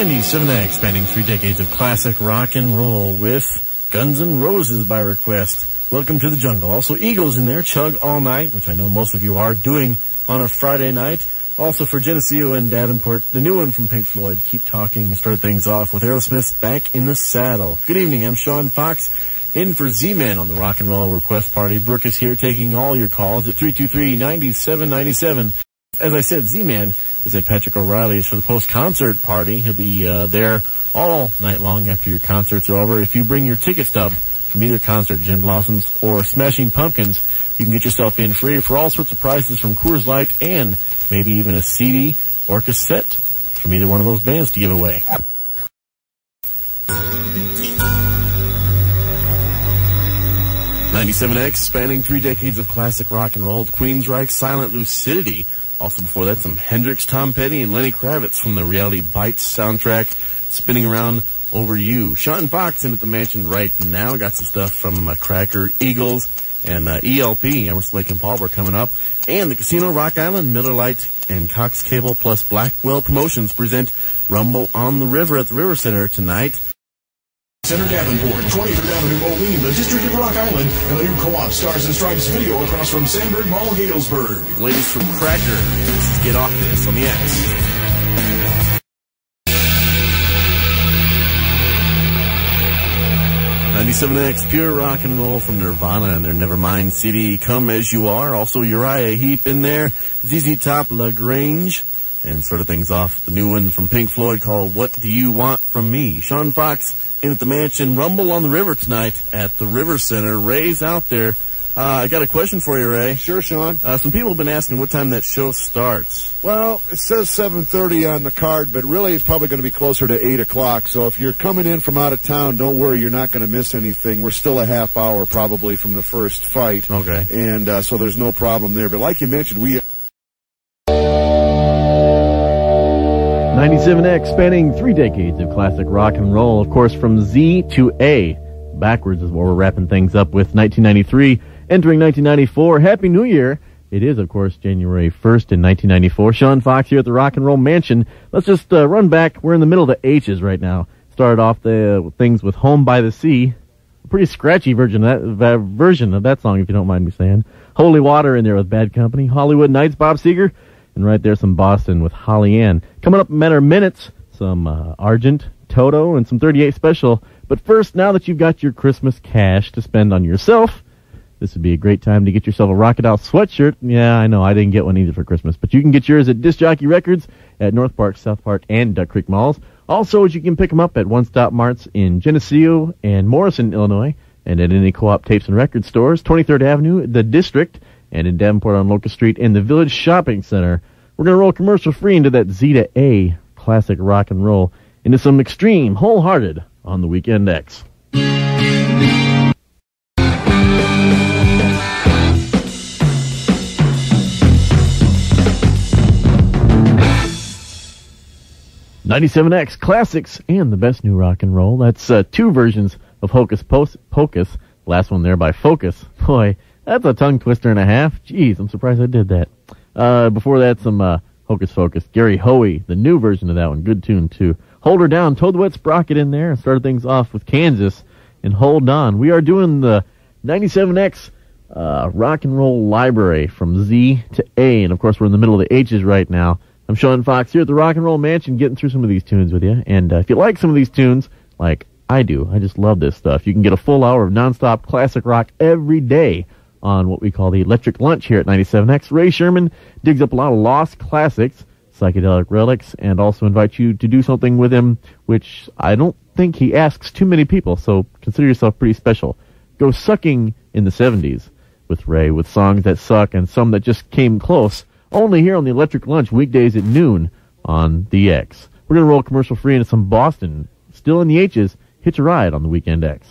97X, spanning 3 decades of classic rock and roll with Guns N' Roses by request. Welcome to the Jungle. Also, Eagles in there, Chug All Night, which I know most of you are doing on a Friday night. Also for Geneseo and Davenport, the new one from Pink Floyd, Keep Talking, to start things off with Aerosmith's Back in the Saddle. Good evening, I'm Shawn Foxx, in for Z-Man on the Rock and Roll Request Party. Brooke is here taking all your calls at 323-9797. As I said, Z-Man is at Patrick O'Reilly's for the post-concert party. He'll be there all night long after your concerts are over. If you bring your ticket stub from either concert, Gin Blossoms or Smashing Pumpkins, you can get yourself in free for all sorts of prizes from Coors Light and maybe even a CD or cassette from either one of those bands to give away. '97X, spanning 3 decades of classic rock and roll. Queensryche, Silent Lucidity. Also before that, some Hendrix, Tom Petty, and Lenny Kravitz from the Reality Bites soundtrack, Spinning Around Over You. Shawn Foxx in at the mansion right now. Got some stuff from Cracker, Eagles, and ELP. Emerson, Lake and Paul were coming up. And the Casino, Rock Island, Miller Lite, and Cox Cable plus Blackwell Promotions present Rumble on the River at the River Center tonight. Center Davenport, 23rd Avenue, Moline, the District of Rock Island, and the new Co-op Stars and Stripes video across from Sandburg Mall, Galesburg. Latest from Cracker. This is Get Off This on the X. 97X, pure rock and roll from Nirvana and their Nevermind CD, Come As You Are. Also Uriah Heep in there, ZZ Top, La Grange, and sort of things off the new one from Pink Floyd called What Do You Want From Me? Shawn Foxx in at the mansion, Rumble on the River tonight at the River Center. Ray's out there. I got a question for you, Ray. Sure, Shawn. Some people have been asking what time that show starts. Well, it says 7:30 on the card, but really it's probably going to be closer to 8 o'clock. So if you're coming in from out of town, don't worry, you're not going to miss anything. We're still a half hour probably from the first fight. Okay. And so there's no problem there. But like you mentioned, we... 97X, spanning 3 decades of classic rock and roll. Of course, from Z to A. Backwards is what we're wrapping things up with 1993. Entering 1994, Happy New Year. It is, of course, January 1st in 1994. Shawn Foxx here at the Rock and Roll Mansion. Let's just run back. We're in the middle of the H's right now. Started off the things with Home by the Sea. A pretty scratchy version of that song, if you don't mind me saying. Holy Water in there with Bad Company. Hollywood Nights, Bob Seger. And right there, some Boston with Holly Ann. Coming up in a matter of minutes, some Argent, Toto, and some 38 Special. But first, now that you've got your Christmas cash to spend on yourself, this would be a great time to get yourself a Rocketdoll sweatshirt. Yeah, I know, I didn't get one either for Christmas. But you can get yours at Disc Jockey Records at North Park, South Park, and Duck Creek Malls. Also, you can pick them up at One Stop Marts in Geneseo and Morrison, Illinois, and at any Co-op Tapes and Record stores, 23rd Avenue, the District, and in Davenport on Locust Street in the Village Shopping Center. We're going to roll commercial-free into that Z to A classic rock and roll, into some extreme Wholehearted on the Weekend X. 97X classics and the best new rock and roll. That's 2 versions of Hocus Pocus. Last one there by Focus. Boy, that's a tongue twister and a half. Jeez, I'm surprised I did that. Before that, some Hocus Pocus. Gary Hoey, the new version of that one. Good tune, too. Hold Her Down. Toad the Wet Sprocket in there. Started things off with Kansas. And Hold On. We are doing the 97X rock and roll library from Z to A. And, of course, we're in the middle of the H's right now. I'm Shawn Foxx here at the Rock and Roll Mansion, getting through some of these tunes with you. And if you like some of these tunes, like I do, I just love this stuff. You can get a full hour of nonstop classic rock every day on what we call the Electric Lunch here at 97X. Ray Sherman digs up a lot of lost classics, psychedelic relics, and also invites you to do something with him, which I don't think he asks too many people, so consider yourself pretty special. Go sucking in the 70s with Ray, with songs that suck and some that just came close. Only here on the Electric Lunch, weekdays at noon on the X. We're going to roll commercial free into some Boston. Still in the H's, Hitch a Ride on the Weekend X.